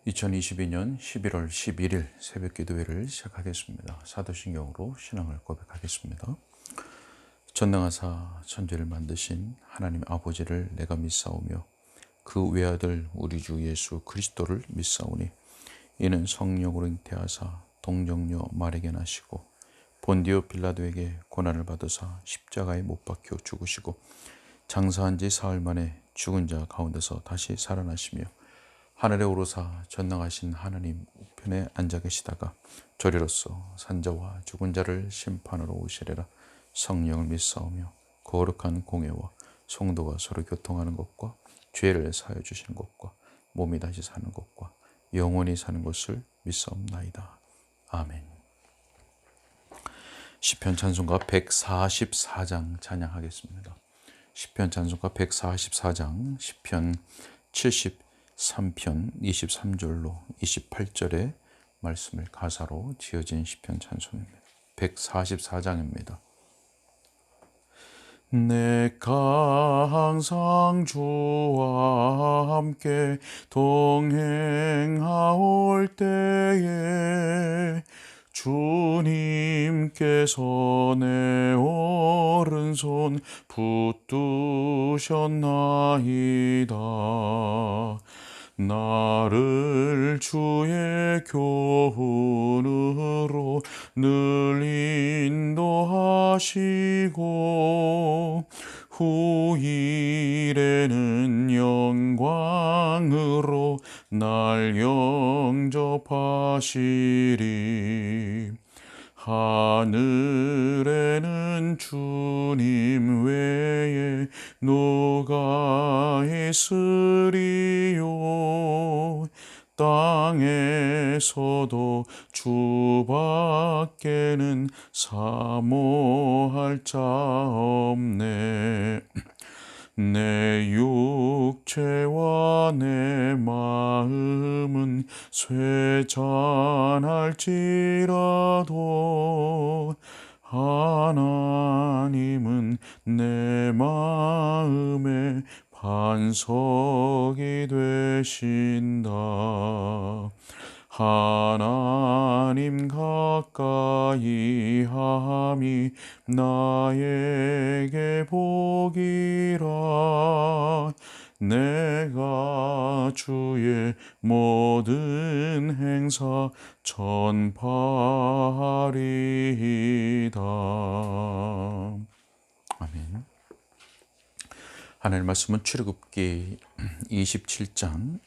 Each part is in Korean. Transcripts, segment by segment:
2022년 11월 11일 새벽 기도회를 시작하겠습니다. 사도신경으로 신앙을 고백하겠습니다. 전능하사 천지를 만드신 하나님 아버지를 내가 믿사오며 그 외아들 우리 주 예수 그리스도를 믿사오니 이는 성령으로 잉태하사 동정녀 마리게 나시고 본디오 빌라도에게 고난을 받으사 십자가에 못 박혀 죽으시고 장사한 지 사흘 만에 죽은 자 가운데서 다시 살아나시며 하늘에 오르사 전능하신 하나님 우편에 앉아 계시다가 저리로서 산자와 죽은 자를 심판하러 오시리라. 성령을 믿사오며 거룩한 공예와 성도가 서로 교통하는 것과 죄를 사하여 주시는 것과 몸이 다시 사는 것과 영원히 사는 것을 믿사옵나이다. 아멘. 시편 찬송가 144장 찬양하겠습니다. 시편 찬송가 144장 시편 73편 23절로 28절의 말씀을 가사로 지어진 시편 찬송입니다. 144장입니다. 내가 항상 주와 함께 동행하올 때에 주님께서 내 오른손 붙드셨나이다. 나를 주의 교훈으로 늘 인도하시고 후일에는 영광으로 날 영접하시리. 하늘에는 주님 외에 누가 있으리요. 땅에서도 주밖에는 사모할 자 없네. 내 육체와 내 마음은 쇠잔할지라도 하나님은 내 마음의 반석이 되신다. 하나님 가까이 함이 나에게 복이라. 내가 주의 모든 행사 전파하리이다. 아멘. 하나님 말씀은 출애굽기 27장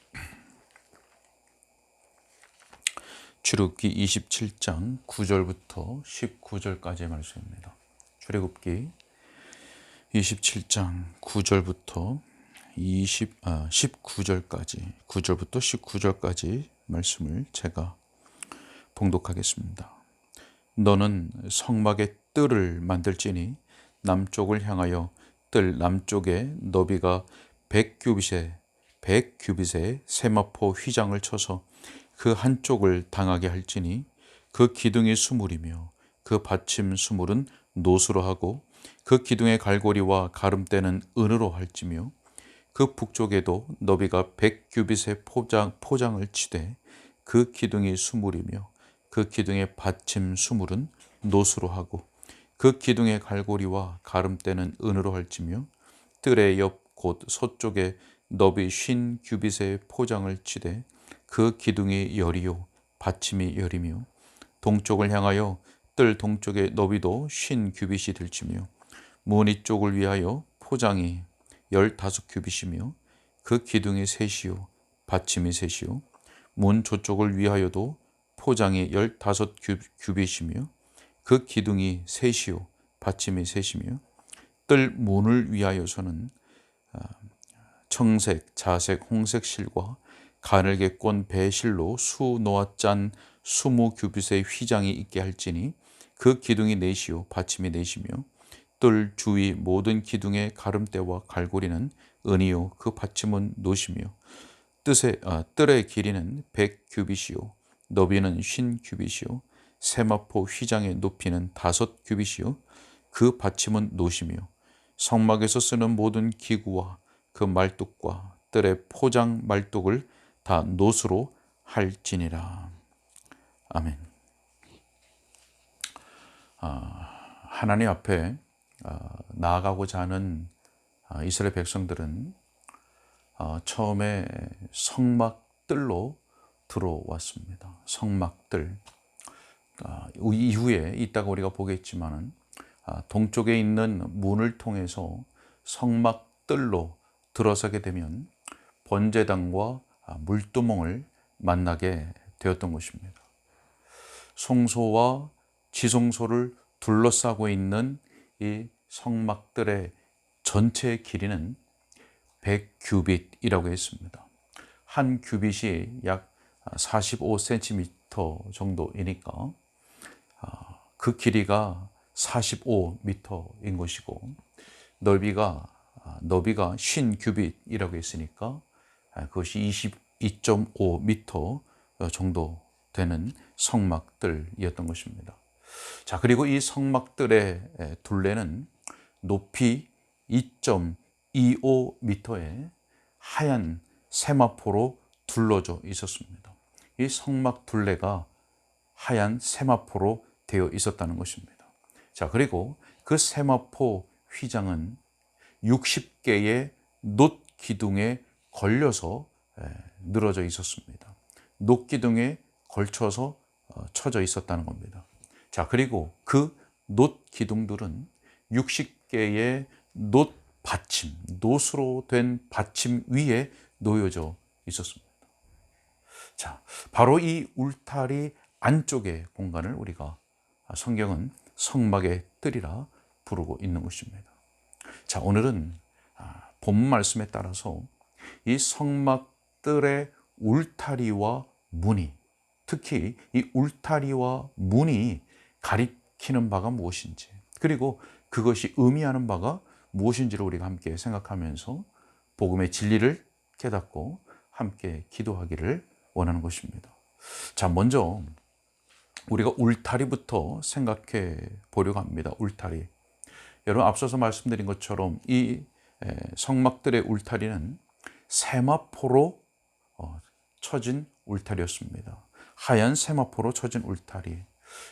9절부터 19절까지의 말씀입니다. 출애굽기 27장 9절부터 19절까지 9절부터 19절까지 말씀을 제가 봉독하겠습니다. 너는 성막의 뜰을 만들지니 남쪽을 향하여 뜰 남쪽에 너비가 100규빗의 세마포 휘장을 쳐서 그 한쪽을 당하게 할지니 그 기둥이 수물이며 그 받침 수물은 노수로 하고 그 기둥의 갈고리와 가름대는 은으로 할지며 그 북쪽에도 너비가 100규빗의 포장을 치되 그 기둥이 수물이며 그 기둥의 받침 수물은 노수로 하고 그 기둥의 갈고리와 가름대는 은으로 할지며 뜰의 옆 곧 서쪽에 너비 50규빗의 포장을 치되 그 기둥이 열이요 받침이 열이며 동쪽을 향하여 뜰 동쪽의 너비도 50규빗이 들치며 문 이쪽을 위하여 포장이 15규빗이며 그 기둥이 셋이요 받침이 셋이요 문 저쪽을 위하여도 포장이 15규빗이며 그 기둥이 셋이요 받침이 셋이며 뜰 문을 위하여서는 청색, 자색, 홍색 실과 가늘게 꼰 배실로 수 놓아 짠 20규빗의 휘장이 있게 할지니 그 기둥이 넷이요 받침이 넷이며 뜰 주위 모든 기둥의 가름대와 갈고리는 은이요 그 받침은 노시며 뜰의 길이는 100규빗이요 너비는 50규빗이요 세마포 휘장의 높이는 5규빗이요 그 받침은 노시며 성막에서 쓰는 모든 기구와 그 말뚝과 뜰의 포장 말뚝을 다 노수로 할지니라. 아멘. 하나님 앞에 나아가고자 하는 이스라엘 백성들은 처음에 성막들로 들어왔습니다. 성막들. 이후에 이따가 우리가 보겠지만은 동쪽에 있는 문을 통해서 성막들로 들어서게 되면 번제단과 물두멍을 만나게 되었던 것입니다. 성소와 지성소를 둘러싸고 있는 이 성막들의 전체 길이는 100규빗이라고 했습니다. 한 규빗이 약 45cm 정도이니까 그 길이가 45m인 것이고 너비가 50규빗이라고 했으니까 그것이 22.5m 정도 되는 성막들이었던 것입니다. 자, 그리고 이 성막들의 둘레는 높이 2.25m의 하얀 세마포로 둘러져 있었습니다. 이 성막 둘레가 하얀 세마포로 되어 있었다는 것입니다. 자, 그리고 그 세마포 휘장은 60개의 놋 기둥에 걸려서 늘어져 있었습니다. 놋 기둥에 걸쳐서 쳐져 있었다는 겁니다. 자, 그리고 그 놋 기둥들은 60개의 놋 받침, 놋으로 된 받침 위에 놓여져 있었습니다. 자, 바로 이 울타리 안쪽의 공간을 우리가 성경은 성막의 뜰이라 부르고 있는 것입니다. 자, 오늘은 본문 말씀에 따라서 이 성막들의 울타리와 문이, 특히 이 울타리와 문이 가리키는 바가 무엇인지, 그리고 그것이 의미하는 바가 무엇인지를 우리가 함께 생각하면서 복음의 진리를 깨닫고 함께 기도하기를 원하는 것입니다. 자, 먼저 우리가 울타리부터 생각해 보려고 합니다. 울타리. 여러분, 앞서서 말씀드린 것처럼 이 성막들의 울타리는 세마포로 쳐진 울타리였습니다. 하얀 세마포로 쳐진 울타리.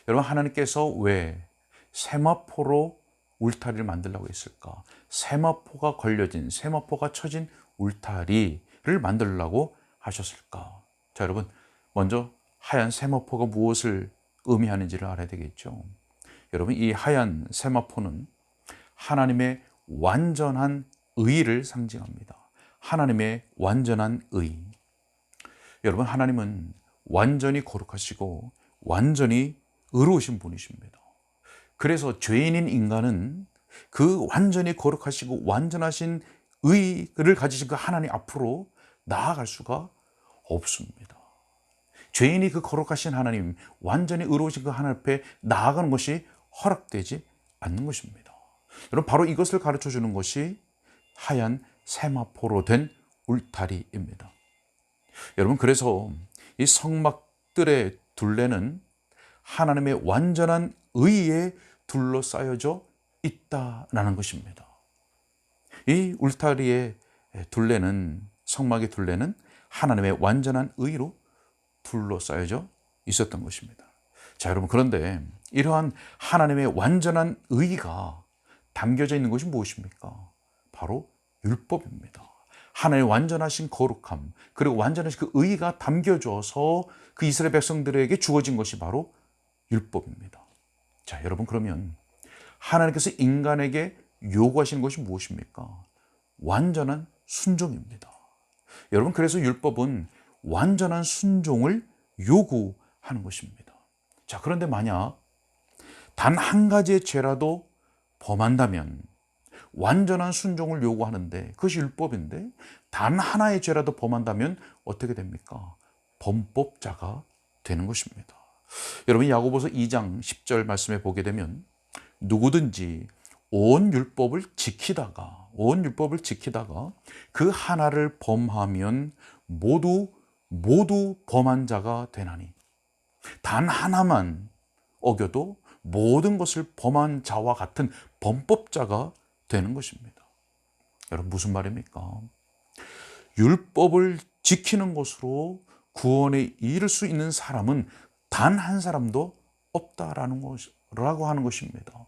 여러분, 하나님께서 왜 세마포로 울타리를 만들려고 했을까? 세마포가 걸려진, 세마포가 쳐진 울타리를 만들려고 하셨을까? 자, 여러분, 먼저 하얀 세마포가 무엇을 의미하는지를 알아야 되겠죠. 여러분, 이 하얀 세마포는 하나님의 완전한 의를 상징합니다. 하나님의 완전한 의. 여러분, 하나님은 완전히 거룩하시고 완전히 의로우신 분이십니다. 그래서 죄인인 인간은 그 완전히 거룩하시고 완전하신 의를 가지신 그 하나님 앞으로 나아갈 수가 없습니다. 죄인이 그 거룩하신 하나님, 완전히 의로우신 그 하나님 앞에 나아가는 것이 허락되지 않는 것입니다. 여러분, 바로 이것을 가르쳐 주는 것이 하얀 세마포로 된 울타리입니다. 여러분, 그래서 이 성막들의 둘레는 하나님의 완전한 의에 둘러싸여져 있다라는 것입니다. 이 울타리의 둘레는, 성막의 둘레는 하나님의 완전한 의로 둘러싸여져 있었던 것입니다. 자, 여러분, 그런데 이러한 하나님의 완전한 의가 담겨져 있는 것이 무엇입니까? 바로 율법입니다. 하나님의 완전하신 거룩함, 그리고 완전하신 그 의가 담겨져서 그 이스라엘 백성들에게 주어진 것이 바로 율법입니다. 자, 여러분, 그러면 하나님께서 인간에게 요구하시는 것이 무엇입니까? 완전한 순종입니다. 여러분, 그래서 율법은 완전한 순종을 요구하는 것입니다. 자, 그런데 만약 단 한 가지의 죄라도 범한다면, 완전한 순종을 요구하는데 그것이 율법인데 단 하나의 죄라도 범한다면 어떻게 됩니까? 범법자가 되는 것입니다. 여러분, 야고보서 2장 10절 말씀에 보게 되면 누구든지 온 율법을 지키다가 그 하나를 범하면 모두 범한 자가 되나니, 단 하나만 어겨도 모든 것을 범한 자와 같은 범법자가 되는 것입니다. 여러분, 무슨 말입니까? 율법을 지키는 것으로 구원에 이를 수 있는 사람은 단 한 사람도 없다라는 것이라고 하는 것입니다.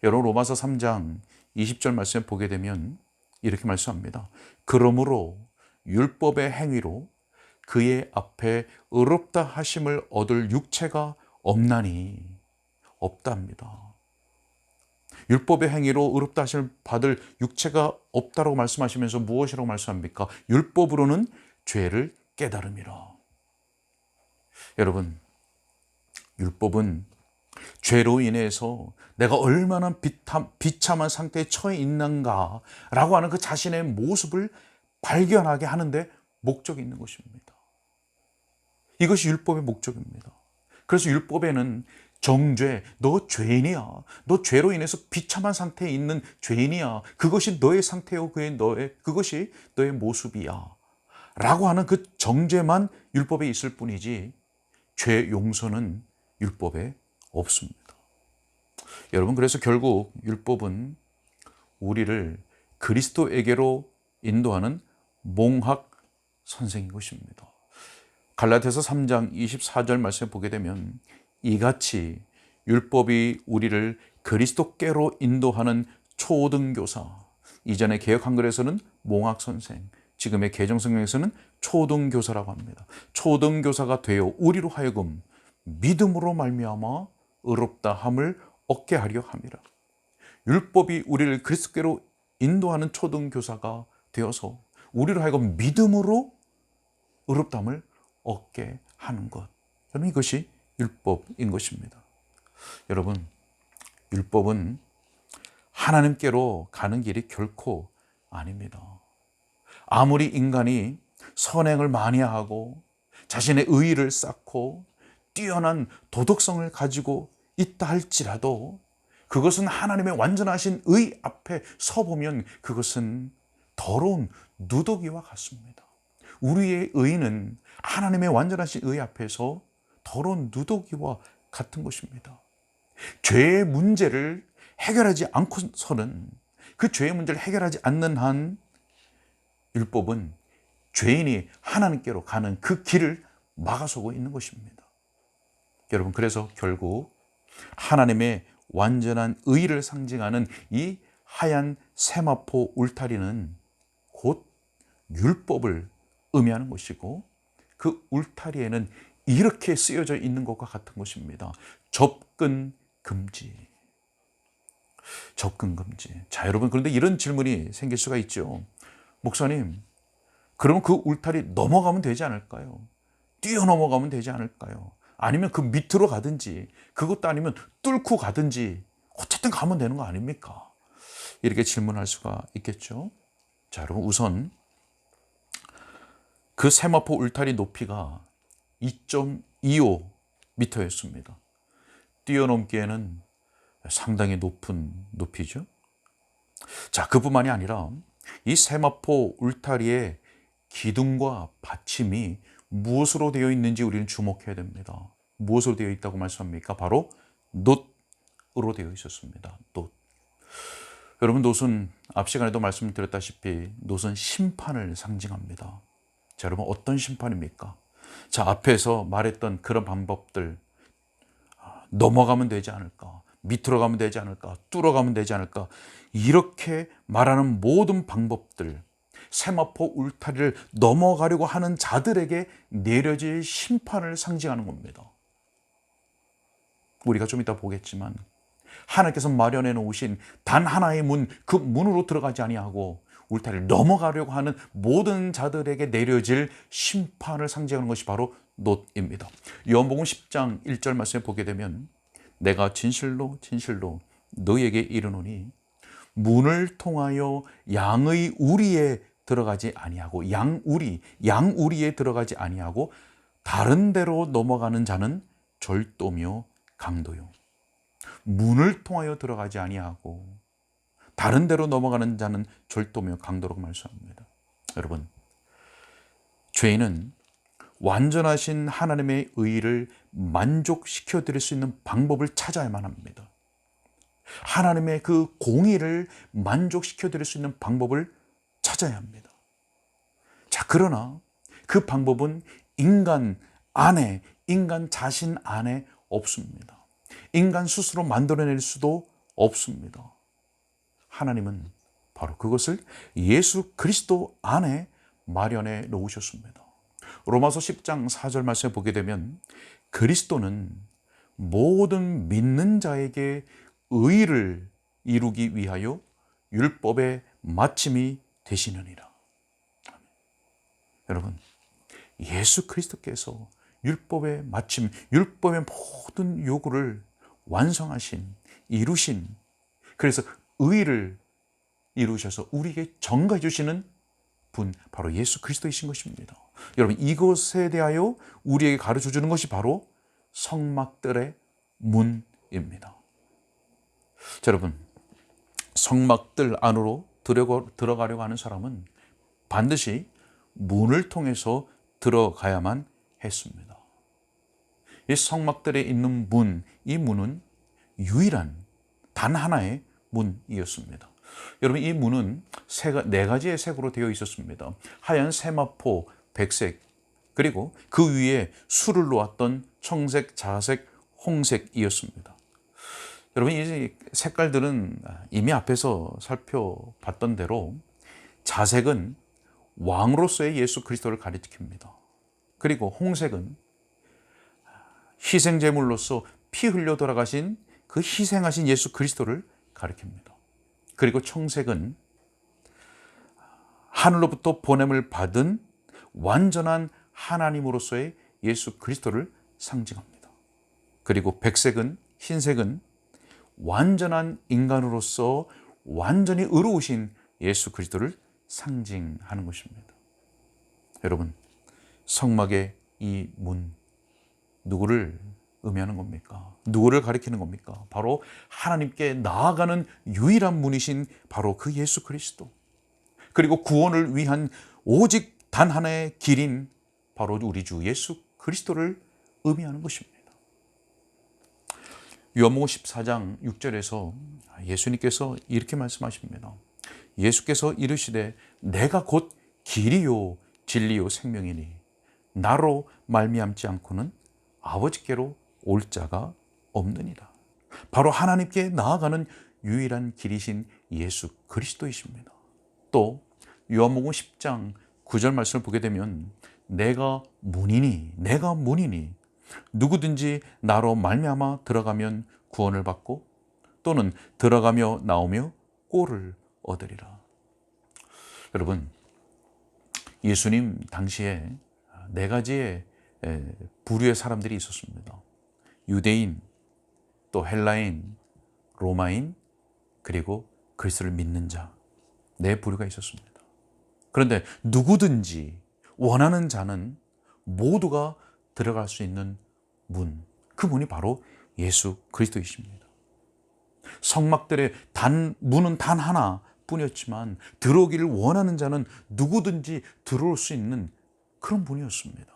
여러분, 로마서 3장 20절 말씀에 보게 되면 이렇게 말씀합니다. 그러므로 율법의 행위로 그의 앞에 의롭다 하심을 얻을 육체가 없나니, 없답니다. 율법의 행위로 의롭다 하심을 받을 육체가 없다라고 말씀하시면서 무엇이라고 말씀합니까? 율법으로는 죄를 깨달음이라. 여러분, 율법은 죄로 인해서 내가 얼마나 비참한 상태에 처해 있는가라고 하는 그 자신의 모습을 발견하게 하는데 목적이 있는 것입니다. 이것이 율법의 목적입니다. 그래서 율법에는 정죄, 너 죄인이야, 너 죄로 인해서 비참한 상태에 있는 죄인이야, 그것이 너의 상태요, 그것이 너의 모습이야 라고 하는 그 정죄만 율법에 있을 뿐이지 죄 용서는 율법에 없습니다. 여러분, 그래서 결국 율법은 우리를 그리스도에게로 인도하는 몽학 선생인 것입니다. 갈라디아서 3장 24절 말씀을 보게 되면 이같이 율법이 우리를 그리스도께로 인도하는 초등교사, 이전의 개역 한글에서는 몽학 선생, 지금의 개정성경에서는 초등교사라고 합니다. 초등교사가 되어 우리로 하여금 믿음으로 말미암아 의롭다 함을 얻게 하려 함이라. 율법이 우리를 그리스도께로 인도하는 초등교사가 되어서 우리로 하여금 믿음으로 의롭다함을 얻게 하는 것, 저는 이것이 율법인 것입니다. 여러분, 율법은 하나님께로 가는 길이 결코 아닙니다. 아무리 인간이 선행을 많이 하고 자신의 의의를 쌓고 뛰어난 도덕성을 가지고 있다 할지라도 그것은 하나님의 완전하신 의 앞에 서보면 그것은 더러운 누더기와 같습니다. 우리의 의는 하나님의 완전하신 의 앞에서 더러운 누더기와 같은 것입니다. 죄의 문제를 해결하지 않고서는, 그 죄의 문제를 해결하지 않는 한 율법은 죄인이 하나님께로 가는 그 길을 막아서고 있는 것입니다. 여러분, 그래서 결국 하나님의 완전한 의를 상징하는 이 하얀 세마포 울타리는 곧 율법을 의미하는 것이고, 그 울타리에는 이렇게 쓰여져 있는 것과 같은 것입니다. 접근 금지. 접근 금지. 자, 여러분, 그런데 이런 질문이 생길 수가 있죠. 목사님, 그러면 그 울타리 넘어가면 되지 않을까요? 뛰어넘어가면 되지 않을까요? 아니면 그 밑으로 가든지, 그것도 아니면 뚫고 가든지, 어쨌든 가면 되는 거 아닙니까? 이렇게 질문할 수가 있겠죠. 자, 여러분, 우선 그 세마포 울타리 높이가 2.25m였습니다. 뛰어넘기에는 상당히 높은 높이죠. 자, 그뿐만이 아니라 이 세마포 울타리의 기둥과 받침이 무엇으로 되어 있는지 우리는 주목해야 됩니다. 무엇으로 되어 있다고 말씀합니까? 바로 놋으로 되어 있었습니다. 놋. 여러분, 놋은 앞 시간에도 말씀드렸다시피 놋은 심판을 상징합니다. 자, 여러분, 어떤 심판입니까? 자, 앞에서 말했던 그런 방법들, 넘어가면 되지 않을까, 밑으로 가면 되지 않을까, 뚫어가면 되지 않을까, 이렇게 말하는 모든 방법들, 세마포 울타리를 넘어가려고 하는 자들에게 내려질 심판을 상징하는 겁니다. 우리가 좀 이따 보겠지만 하나님께서 마련해 놓으신 단 하나의 문, 그 문으로 들어가지 아니하고 울타리를 넘어가려고 하는 모든 자들에게 내려질 심판을 상징하는 것이 바로 놋입니다. 요한복음 10장 1절 말씀에 보게 되면 내가 진실로 진실로 너희에게 이르노니 문을 통하여 양의 우리에 들어가지 아니하고, 양우리에 들어가지 아니하고 다른 데로 넘어가는 자는 절도며 강도요. 문을 통하여 들어가지 아니하고 다른 데로 넘어가는 자는 절도며 강도라고 말씀합니다. 여러분, 죄인은 완전하신 하나님의 의를 만족시켜 드릴 수 있는 방법을 찾아야만 합니다. 하나님의 그 공의를 만족시켜 드릴 수 있는 방법을 찾아야 합니다. 자, 그러나 그 방법은 인간 안에, 인간 자신 안에 없습니다. 인간 스스로 만들어낼 수도 없습니다. 하나님은 바로 그것을 예수 그리스도 안에 마련해 놓으셨습니다. 로마서 10장 4절 말씀에 보게 되면 그리스도는 모든 믿는 자에게 의를 이루기 위하여 율법의 마침이 되시느니라. 여러분, 예수 그리스도께서 율법의 마침, 율법의 모든 요구를 완성하신, 이루신, 그래서 의를 이루셔서 우리에게 전가해 주시는 분, 바로 예수 그리스도이신 것입니다. 여러분, 이것에 대하여 우리에게 가르쳐 주는 것이 바로 성막들의 문입니다. 자, 여러분, 성막들 안으로 들어가려고 하는 사람은 반드시 문을 통해서 들어가야만 했습니다. 이 성막들에 있는 문, 이 문은 유일한 단 하나의 문이었습니다. 여러분, 이 문은 네 가지의 색으로 되어 있었습니다. 하얀 세마포, 백색, 그리고 그 위에 수를 놓았던 청색, 자색, 홍색이었습니다. 여러분, 이 색깔들은 이미 앞에서 살펴봤던 대로 자색은 왕으로서의 예수 그리스도를 가리킵니다. 그리고 홍색은 희생제물로서 피 흘려 돌아가신 그 희생하신 예수 그리스도를 가리킵니다. 그리고 청색은 하늘로부터 보냄을 받은 완전한 하나님으로서의 예수 그리스도를 상징합니다. 그리고 백색은, 흰색은 완전한 인간으로서 완전히 의로우신 예수 그리스도를 상징하는 것입니다. 여러분, 성막의 이 문, 누구를 의미하는 겁니까? 누구를 가리키는 겁니까? 바로 하나님께 나아가는 유일한 문이신 바로 그 예수 그리스도. 그리고 구원을 위한 오직 단 하나의 길인 바로 우리 주 예수 그리스도를 의미하는 것입니다. 요한복음 14장 6절에서 예수님께서 이렇게 말씀하십니다. 예수께서 이르시되 내가 곧 길이요 진리요 생명이니 나로 말미암지 않고는 아버지께로 올 자가 없느니라. 바로 하나님께 나아가는 유일한 길이신 예수 그리스도이십니다. 또 요한복음 10장 9절 말씀을 보게 되면 내가 문이니 누구든지 나로 말미암아 들어가면 구원을 받고 또는 들어가며 나오며 꼴을 얻으리라. 여러분, 예수님 당시에 네 가지의 부류의 사람들이 있었습니다. 유대인, 또 헬라인, 로마인, 그리고 그리스도를 믿는 자, 네 부류가 있었습니다. 그런데 누구든지 원하는 자는 모두가 들어갈 수 있는 문, 그 문이 바로 예수 그리스도이십니다. 성막들의 문은 단 하나 뿐이었지만 들어오기를 원하는 자는 누구든지 들어올 수 있는 그런 문이었습니다.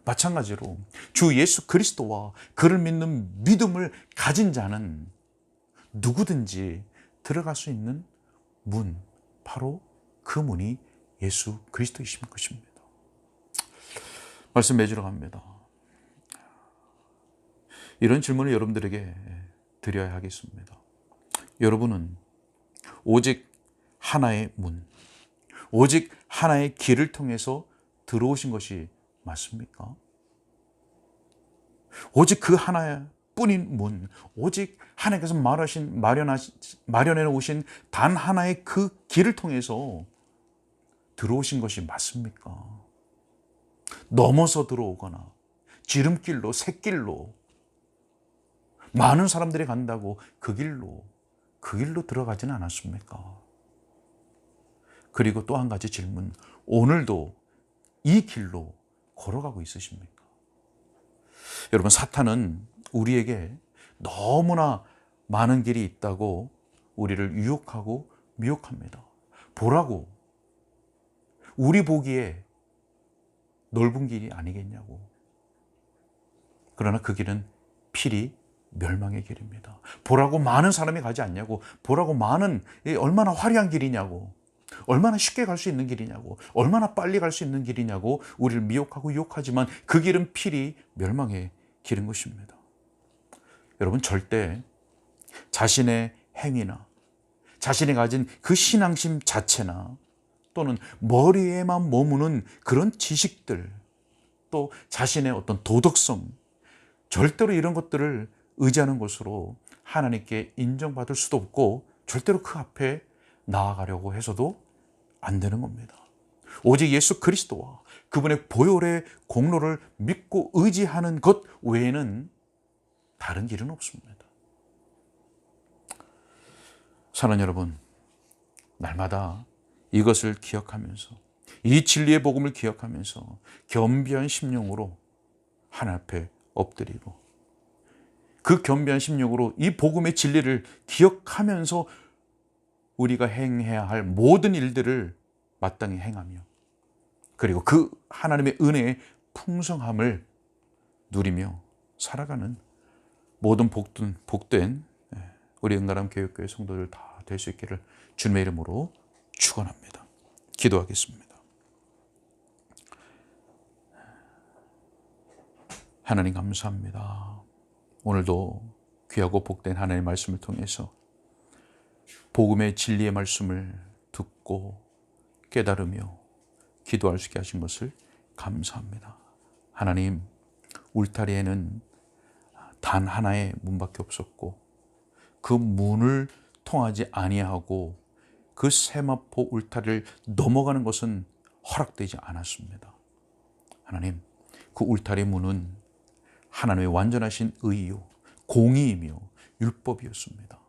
마찬가지로 주 예수 그리스도와 그를 믿는 믿음을 가진 자는 누구든지 들어갈 수 있는 문, 바로 그 문이 예수 그리스도이신 것입니다. 말씀 맺으러 갑니다. 이런 질문을 여러분들에게 드려야 하겠습니다. 여러분은 오직 하나의 문, 오직 하나의 길을 통해서 들어오신 것이 맞습니까? 오직 그 하나뿐인 문, 오직 하나님께서 마련해 놓으신 단 하나의 그 길을 통해서 들어오신 것이 맞습니까? 넘어서 들어오거나 지름길로, 샛길로, 많은 사람들이 간다고 그 길로 들어가지는 않았습니까? 그리고 또 한 가지 질문, 오늘도 이 길로 걸어가고 있으십니까? 여러분, 사탄은 우리에게 너무나 많은 길이 있다고 우리를 유혹하고 미혹합니다. 보라고, 우리 보기에 넓은 길이 아니겠냐고. 그러나 그 길은 필히 멸망의 길입니다. 보라고 많은 사람이 가지 않냐고. 보라고 얼마나 화려한 길이냐고. 얼마나 쉽게 갈 수 있는 길이냐고, 얼마나 빨리 갈 수 있는 길이냐고 우리를 미혹하고 유혹하지만 그 길은 필히 멸망의 길인 것입니다. 여러분, 절대 자신의 행위나 자신이 가진 그 신앙심 자체나 또는 머리에만 머무는 그런 지식들, 또 자신의 어떤 도덕성, 절대로 이런 것들을 의지하는 것으로 하나님께 인정받을 수도 없고 절대로 그 앞에 나아가려고 해서도 안 되는 겁니다. 오직 예수 그리스도와 그분의 보혈의 공로를 믿고 의지하는 것 외에는 다른 길은 없습니다. 사랑하는 여러분, 날마다 이것을 기억하면서 이 진리의 복음을 기억하면서 겸비한 심령으로 하나님 앞에 엎드리고 그 겸비한 심령으로 이 복음의 진리를 기억하면서 우리가 행해야 할 모든 일들을 마땅히 행하며 그리고 그 하나님의 은혜의 풍성함을 누리며 살아가는 모든 복된 우리 은가람 교육교회 성도들 다 될 수 있기를 주님의 이름으로 축원합니다. 기도하겠습니다. 하나님 감사합니다. 오늘도 귀하고 복된 하나님의 말씀을 통해서 복음의 진리의 말씀을 듣고 깨달으며 기도할 수 있게 하신 것을 감사합니다. 하나님, 울타리에는 단 하나의 문밖에 없었고 그 문을 통하지 아니하고 그 세마포 울타리를 넘어가는 것은 허락되지 않았습니다. 하나님, 그 울타리 문은 하나님의 완전하신 의요, 공의이며 율법이었습니다.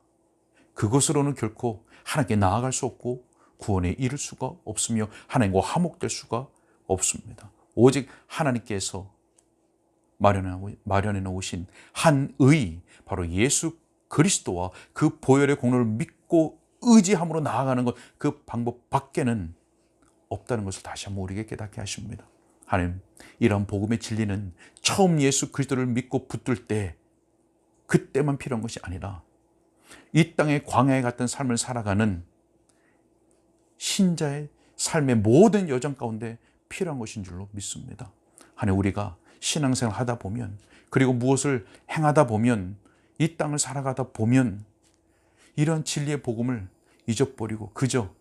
그것으로는 결코 하나님께 나아갈 수 없고 구원에 이를 수가 없으며 하나님과 화목될 수가 없습니다. 오직 하나님께서 마련해 놓으신 한 의, 바로 예수 그리스도와 그 보혈의 공로를 믿고 의지함으로 나아가는 것, 그 방법 밖에는 없다는 것을 다시 한번 우리에게 깨닫게 하십니다. 하나님, 이런 복음의 진리는 처음 예수 그리스도를 믿고 붙들 때 그때만 필요한 것이 아니라 이 땅의 광야에 같은 삶을 살아가는 신자의 삶의 모든 여정 가운데 필요한 것인 줄로 믿습니다. 하나님, 우리가 신앙생활 하다 보면 그리고 무엇을 행하다 보면 이 땅을 살아가다 보면 이런 진리의 복음을 잊어버리고 그저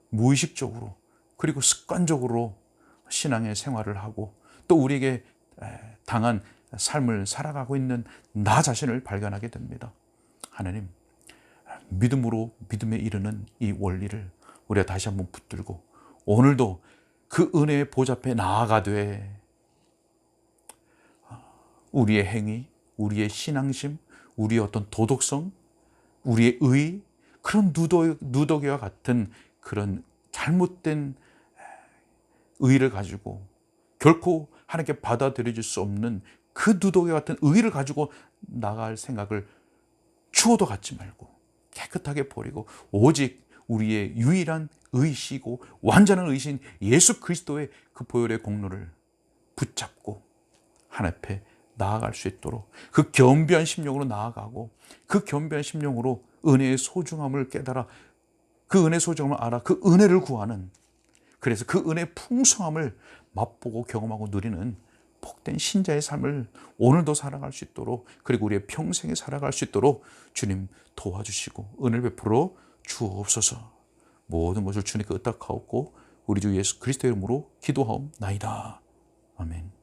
무의식적으로 그리고 습관적으로 신앙의 생활을 하고 또 우리에게 당한 삶을 살아가고 있는 나 자신을 발견하게 됩니다. 하나님, 믿음으로 믿음에 이르는 이 원리를 우리가 다시 한번 붙들고 오늘도 그 은혜의 보좌 앞에 나아가되 우리의 행위, 우리의 신앙심, 우리의 어떤 도덕성, 우리의 의, 그런 누더기와 같은 그런 잘못된 의를 가지고 결코 하나님께 받아들여질 수 없는 그 누더기 같은 의를 가지고 나갈 생각을 추호도 갖지 말고 깨끗하게 버리고 오직 우리의 유일한 의시고 완전한 의신 예수 그리스도의 그 보혈의 공로를 붙잡고 하나님 앞에 나아갈 수 있도록 그 겸비한 심령으로 나아가고 그 겸비한 심령으로 은혜의 소중함을 깨달아 그 은혜의 소중함을 알아 그 은혜를 구하는, 그래서 그 은혜의 풍성함을 맛보고 경험하고 누리는 복된 신자의 삶을 오늘도 살아갈 수 있도록 그리고 우리의 평생에 살아갈 수 있도록 주님 도와주시고 은혜를 베풀어 주옵소서. 모든 것을 주님께 의탁하옵고 우리 주 예수 그리스도의 이름으로 기도하옵나이다. 아멘.